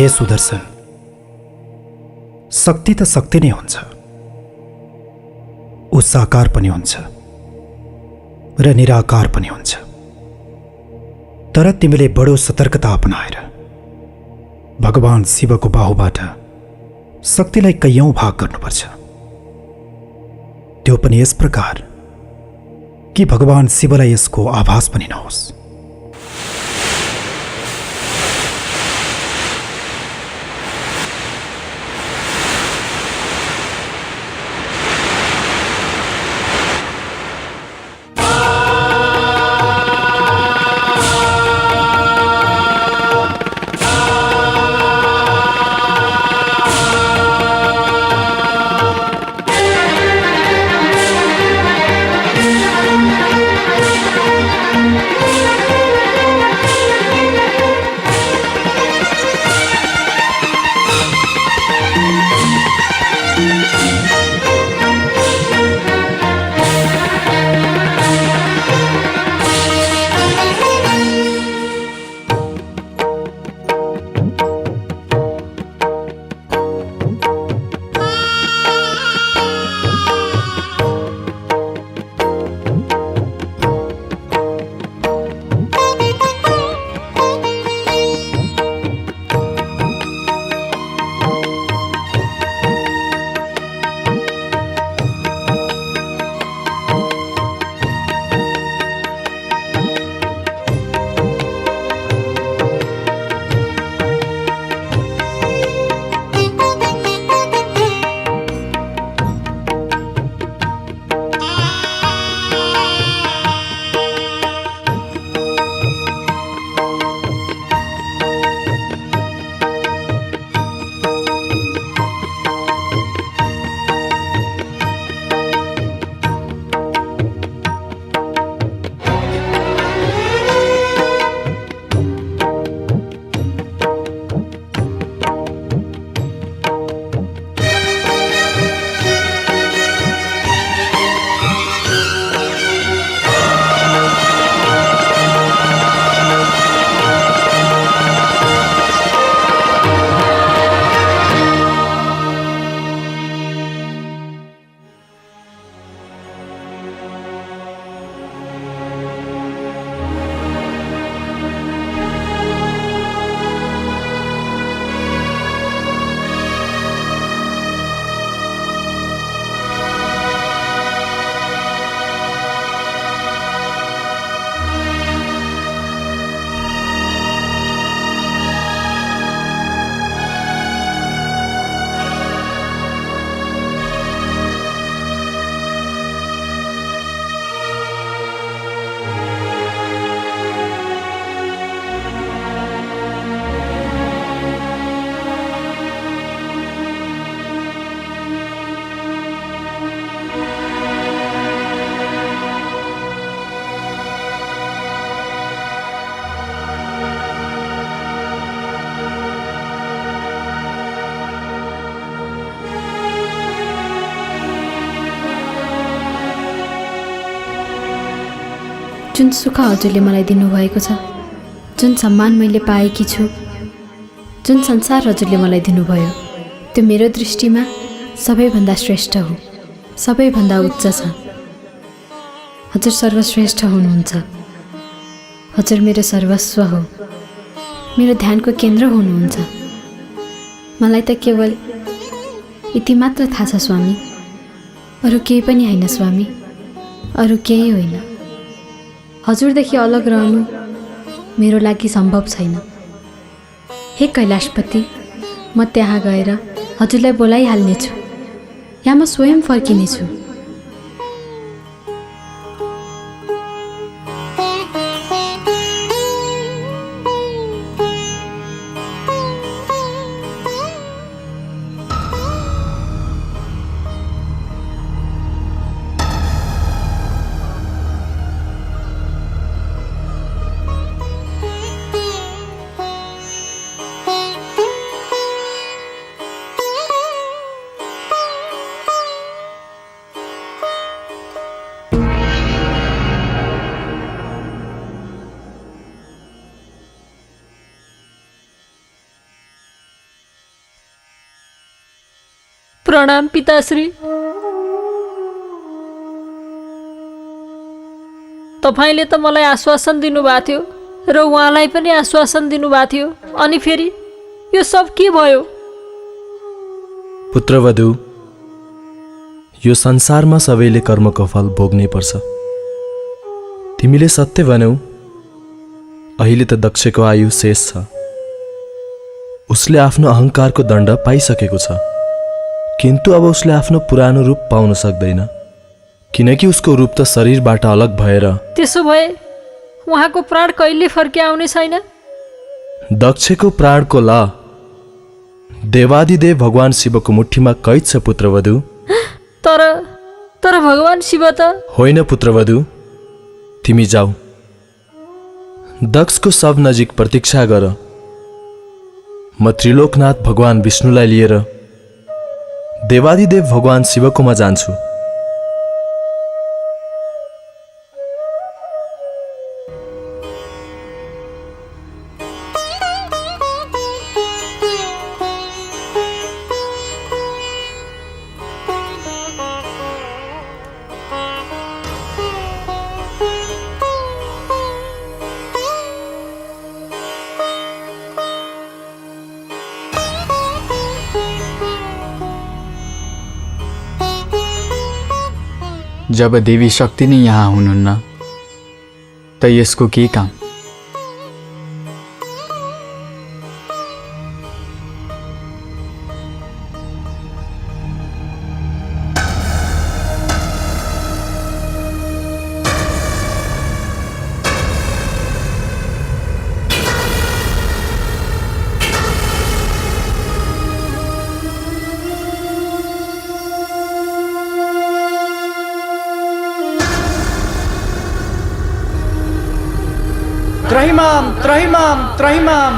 हे सुदर्शन, शक्ति त शक्ति नै हुन्छ, ऊ साकार पनि हुन्छ र निराकार पनि हुन्छ। तर तिमीले बडो सतर्कता अपनाएर भगवान शिवको बाहुबाट शक्तिलाई कैयौं भाग गर्नुपर्छ, त्यो पनि यस प्रकार कि भगवान शिवलाई यसको आभास पनि नहोस्। जुन सुख हजुरले मलाई दिनुभएको छ, जुन सम्मान मैले पाएकी छु, जुन संसार हजुरले मलाई दिनुभयो, त्यो मेरो दृष्टिमा सबैभन्दा श्रेष्ठ हो, सबैभन्दा उच्च छ। हजुर सर्वश्रेष्ठ हुनुहुन्छ। हजुर मेरो सर्वस्व हो, मेरो ध्यानको केन्द्र हुनुहुन्छ। मलाई त केवल यति मात्र थाहा छ स्वामी, अरू केही पनि होइन स्वामी, अरू केही होइन। हजुरदेखि अलग रहनु मेरो लागि सम्भव छैन। हे कैलाशपति, म त्यहाँ गएर हजुरलाई बोलाइहाल्नेछु, या म स्वयं फर्किनेछु। प्रणाम पिताश्री। तपाईले त मलाई आश्वासन दिनुभएको थियो र उहाँलाई पनि आश्वासन दिनुभएको थियो, अनि फेरि यो सब के भयो? पुत्रवधू, यो संसारमा सबैले कर्मको फल भोग्नै पर्छ। तिमीले सत्य भन्यौ, अहिले त दक्षको आयु शेष छ। उसले आफ्नो अहंकारको दण्ड पाइसकेको छ, किन्तु अब उसले आफ्नो पुरानो रूप पाउन सक्दैन, किनकि उसको रूप त शरीरबाट अलग भएर। त्यसो भए उहाँको प्राण कहिले फर्के आउने छैन? दक्षको प्राणको ल देवादिदेव भगवान शिवको मुठीमा कैद छ पुत्रवधू। तर भगवान शिव त होइन पुत्रवधू, तिमी जाऊ, दक्षको शव नजिक प्रतीक्षा गर। म त्रिलोकनाथ भगवान विष्णुलाई लिएर देवादिदेव भगवान शिवकोमा जान्छु। जब देवी शक्ति नै यहाँ हुनुहुन्न त यसको के काम? त्रहिमाम त्रहिमाम त्रहिमाम।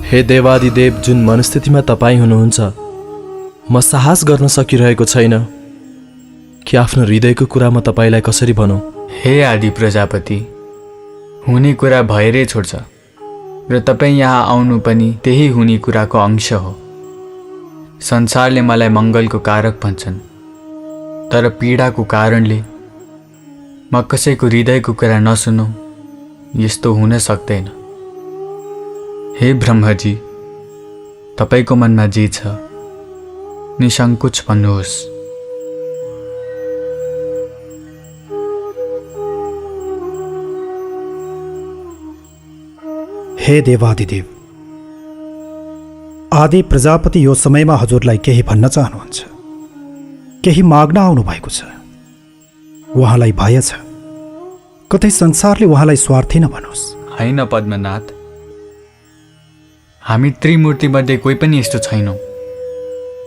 हे देवादिदेव, जुन मनस्थितिमा तपाईँ हुनुहुन्छ, म साहस गर्न सकिरहेको छैन कि आफ्नो हृदयको कुरा म तपाईँलाई कसरी भनौँ। हे आदि प्रजापति, हुने कुरा भएरै छोड्छ र तपाईँ यहाँ आउनु पनि त्यही हुने कुराको अंश हो। संसारले मलाई मङ्गलको कारक भन्छन्, तर पीडाको कारणले म कसैको हृदयको कुरा नसुनौ, यस्तो हुन सक्दैन। हे ब्रह्मजी, तपाईको मनमा जे छ निसङ्कोच भन्नुहोस्। हे देवादिदेव, आदि प्रजापति यो समयमा हजुरलाई केही भन्न चाहनुहुन्छ, केही माग्न आउनु भएको छ। उहाँलाई भय छ कतै संसारले उहाँलाई स्वार्थी नभनोस्। होइन पद्मनाथ, हामी त्रिमूर्ति मध्ये कोही पनि यस्तो छैनौँ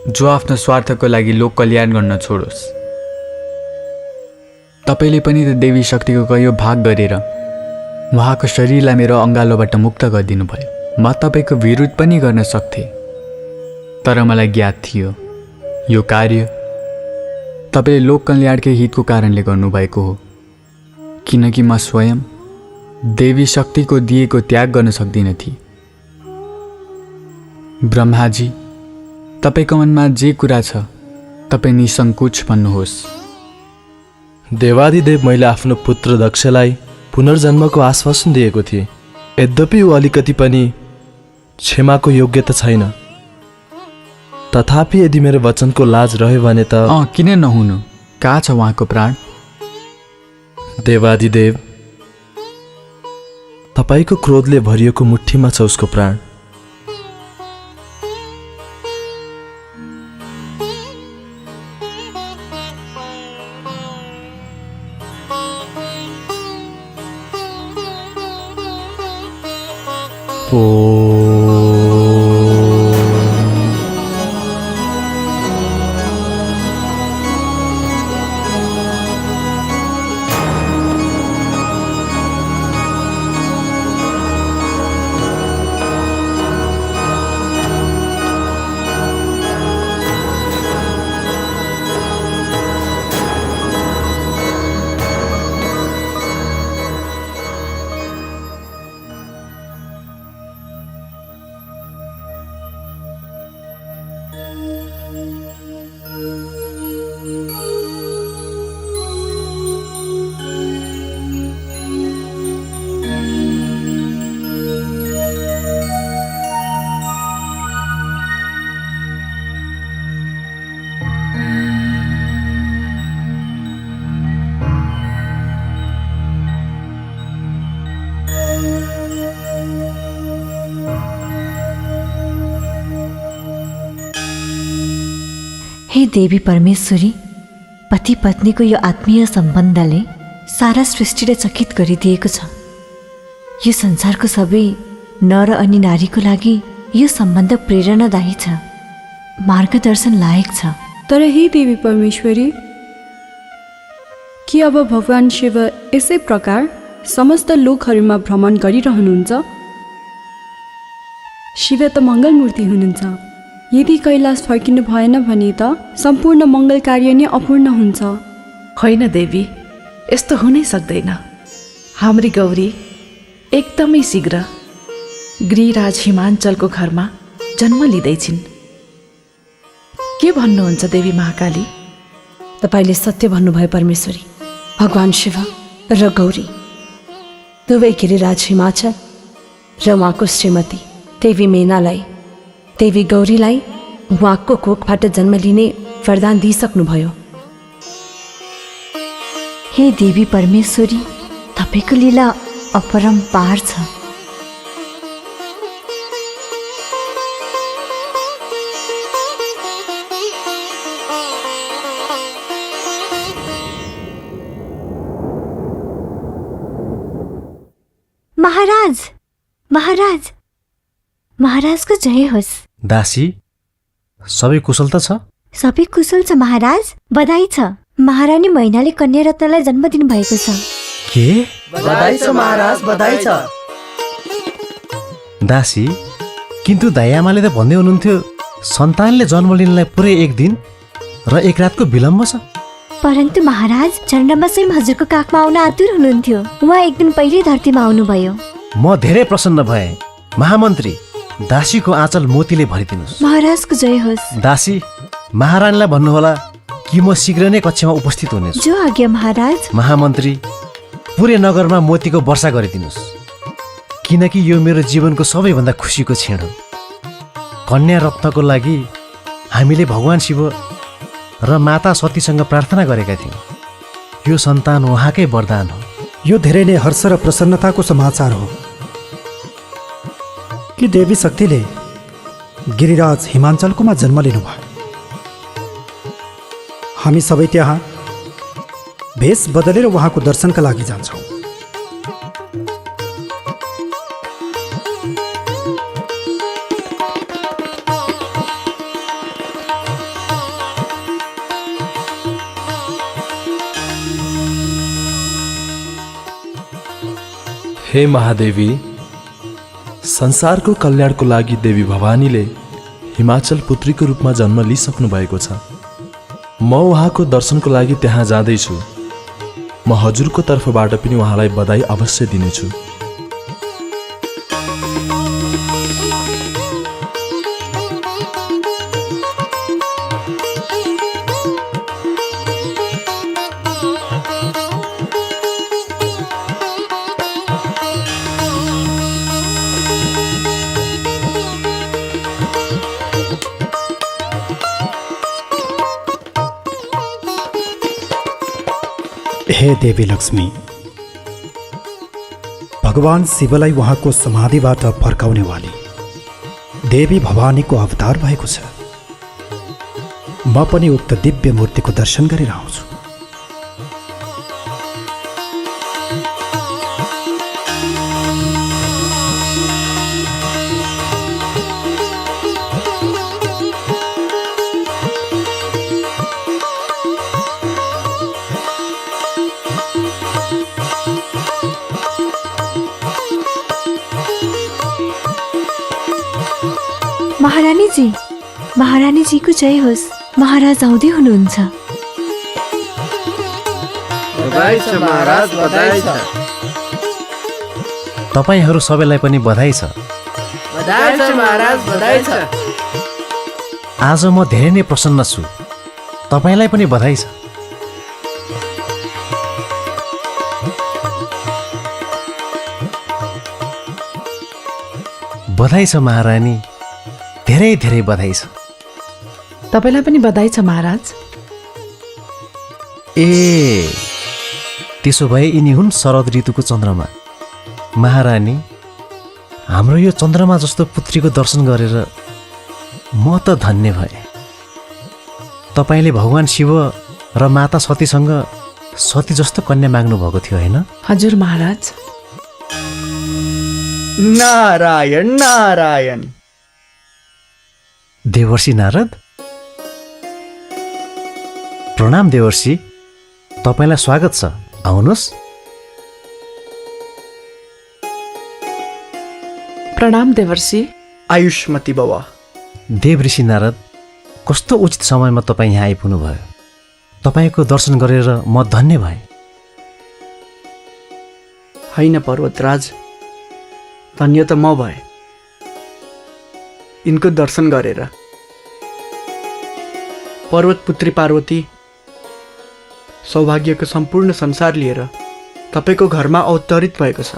जो आफ्नो स्वार्थको लागि लोक कल्याण गर्न छोडोस्। तपाईँले पनि त देवी शक्तिको कयौँ भाग गरेर उहाँको शरीरलाई मेरो अङ्गालोबाट मुक्त गरिदिनु भयो। म तपाईँको विरोध पनि गर्न सक्थेँ, तर मलाई ज्ञात थियो यो कार्य तपाईँले लोक कल्याणकै हितको कारणले गर्नुभएको हो, किनकि म स्वयं देवी शक्तिको दिएको त्याग गर्न सक्दिनँ थिएँ। ब्रह्माजी, तपाईँको मनमा जे कुरा छ तपाईँ निसङ्कोच भन्नुहोस्। देवादिदेव, मैले आफ्नो पुत्र दक्षलाई पुनर्जन्मको आश्वासन दिएको थिएँ, यद्यपि ऊ अलिकति पनि क्षमाको योग्य त छैन। तथापि यदि मेरो वचनको लाज रह्यो भने त किन नहुनु? कहाँ छ उहाँको प्राण? देवादिदेव, तपाईँको क्रोधले भरिएको मुठीमा छ उसको प्राण। हे देवी परमेश्वरी, पति पत्नीको यो आत्मीय सम्बन्धले सारा सृष्टिलाई चकित गरिदिएको छ। यो संसारको सबै नर अनि नारीको लागि यो सम्बन्ध प्रेरणादायी छ, मार्गदर्शन लायक छ। तर हे देवी परमेश्वरी, के अब भगवान शिव यसै प्रकार समस्त लोकहरूमा भ्रमण गरिरहनुहुन्छ? शिव त मङ्गलमूर्ति हुनुहुन्छ। यदि कैलाश फर्किनु भएन भने त सम्पूर्ण मङ्गल कार्य नै अपूर्ण हुन्छ। होइन देवी, यस्तो हुनै सक्दैन। हाम्री गौरी एकदमै शीघ्र गिरिराज हिमाञ्चलको घरमा जन्म लिँदैछिन्। के भन्नुहुन्छ देवी महाकाली? तपाईँले सत्य भन्नुभयो परमेश्वरी। भगवान शिव र गौरी दुवै गिरिराज हिमाचल र उहाँको श्रीमती देवी मेनालाई, देवी गौरीलाई उहाँको कोखबाट जन्म लिने वरदान दिइसक्नुभयो। हे देवी परमेश्वरी, तपाईँको लीला अपरम्पार छ। महाराज, महाराज, महाराजको जय होस्। दासी, सबै कुशल त छ? सबै कुशल छ महाराज, बधाई छ। महारानी मैनाले कन्या रत्नलाई जन्म दिनु भएको छ। के? बधाई छ महाराज, बधाई छ। दासी, किन्तु दाइआमाले त भन्दै हुनुहुन्थ्यो सन्तानले जन्म लिनलाई पुरै एक दिन र एक रातको विलम्ब छ। परन्तु महाराज, चन्द्रमा स्वयं हजुरको काखमा आउन आतुर हुनुहुन्थ्यो। उहाँ एक दिन पहिले धरतीमा आउनुभयो। म धेरै प्रसन्न भएँ। महामन्त्री, दासीको आँचल मोतीले भरिदिनुहोस्। महाराजको जय होस्। दासी, महारानीलाई भन्नुहोला कि म शीघ्र नै कक्षामा उपस्थित हुनेछु। जो आज्ञा महाराज। महामन्त्री, पुरै नगरमा मोतीको वर्षा गरिदिनुहोस्, किनकि यो मेरो जीवनको सबैभन्दा खुसीको क्षण हो। कन्या रत्नको लागि हामीले भगवान शिव र माता सतीसँग प्रार्थना गरेका थियौँ। यो सन्तान उहाँकै वरदान हो। यो धेरै नै हर्ष र प्रसन्नताको समाचार हो कि देवी शक्तिले गिरिराज हिमाञ्चलकोमा जन्म लिनुभयो। हामी सबै त्यहाँ भेष बदलेर उहाँको दर्शनका लागि जान्छौँ। हे महादेवी, संसारको कल्याणको लागि देवी भवानीले हिमाचल पुत्रीको रूपमा जन्म लिइसक्नु भएको छ। म उहाँको दर्शनको लागि त्यहाँ जाँदैछु। म हजुरको तर्फबाट पनि उहाँलाई बधाई अवश्य दिनेछु। हे देवी लक्ष्मी, भगवान शिवलाई उहाँको समाधिबाट फर्काउने वाली देवी भवानीको अवतार भएको छ। म पनि उक्त दिव्य मूर्तिको दर्शन गरेर आउँछु। महारानीजी, महारानीजीको जय होस्। महाराज आउँदै हुनुहुन्छ। बधाई छ महाराज, बधाई छ। तपाईहरू सबैलाई पनि बधाई छ। बधाई छ महाराज, बधाई छ। आज म धेरै नै प्रसन्न छु। तपाईलाई पनि बधाई छ। बधाई छ महारानी, धेरै धेरै बधाई छ। तपाईँलाई पनि बधाई छ महाराज। ए, त्यसो भए यिनी हुन् शरद ऋतुको चन्द्रमा। महारानी, हाम्रो यो चन्द्रमा जस्तो पुत्रीको दर्शन गरेर म त धन्य भएँ। तपाईँले भगवान शिव र माता सतीसँग सती जस्तो कन्या माग्नु भएको थियो होइन? हजुर महाराज। नारायण नारायण। देवर्षि नारद, प्रणाम देवर्षि, तपाईँलाई स्वागत छ, आउनुहोस्। प्रणाम देवर्षि। आयुष्मती बाबा। देवऋषि नारद, कस्तो उचित समयमा तपाईँ यहाँ आइपुग्नु भयो। तपाईँको दर्शन गरेर म धन्य भएँ। होइन पर्वतराज, धन्य त म भएँ यिनको दर्शन गरेर। पर्वत पुत्री पार्वती सौभाग्यको सम्पूर्ण संसार लिएर तपाईँको घरमा अवतरित भएको छ।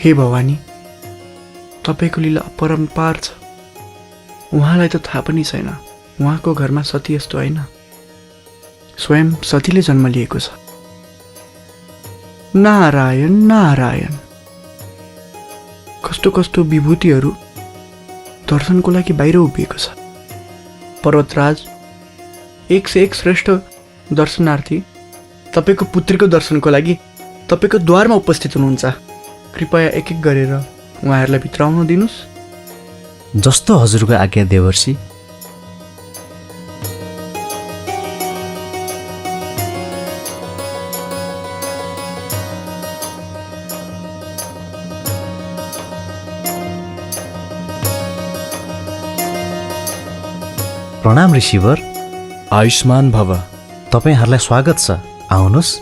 हे भवानी, तपाईँको लीला अपरम्पार छ। उहाँलाई त थाहा पनि छैन उहाँको घरमा सती यस्तो होइन, स्वयं सतीले जन्म लिएको छ। नारायण नारायण। कस्तो कस्तो विभूतिहरू दर्शनको लागि बाहिर उभिएको छ। पर्वतराज, एक से एक श्रेष्ठ दर्शनार्थी तपाईँको पुत्रीको दर्शनको लागि तपाईँको द्वारमा उपस्थित हुनुहुन्छ। कृपया एक एक गरेर उहाँहरूलाई भित्र आउन दिनुहोस्। जस्तो हजुरको आज्ञा देवर्षि। प्रणाम ऋषिवर। आयुष्मान भव। तपाईँहरूलाई स्वागत छ, आउनुहोस्।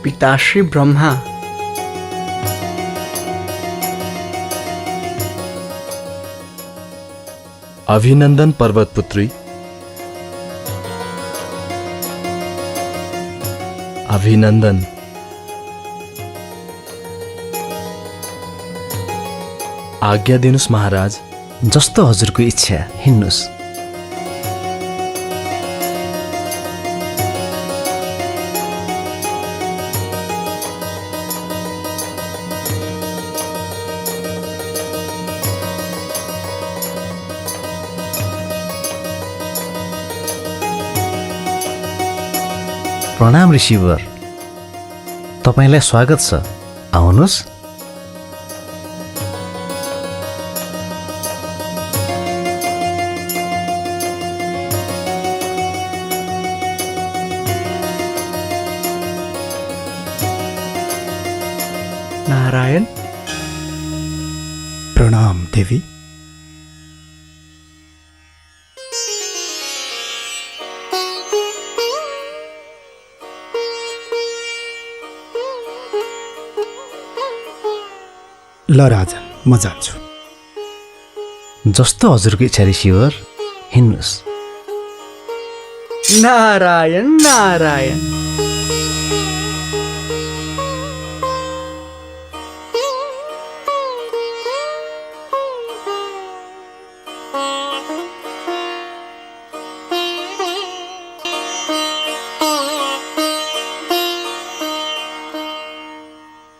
पिताश्री ब्रह्मा। अभिनन्दन पर्वतपुत्री। अभिनन्दन। आज्ञा दिनुहोस् महाराज। जस्तो हजुरको इच्छा, हिँड्नुहोस्। प्रणाम ऋषिवर, तपाईँलाई स्वागत छ, आउनुहोस्। नारायण। प्रणाम देवी। ल राजन, म जान्छु। जस्तो हजुरको इच्छा ऋषिवर, हिँड्नुहोस्। नारायण नारायण।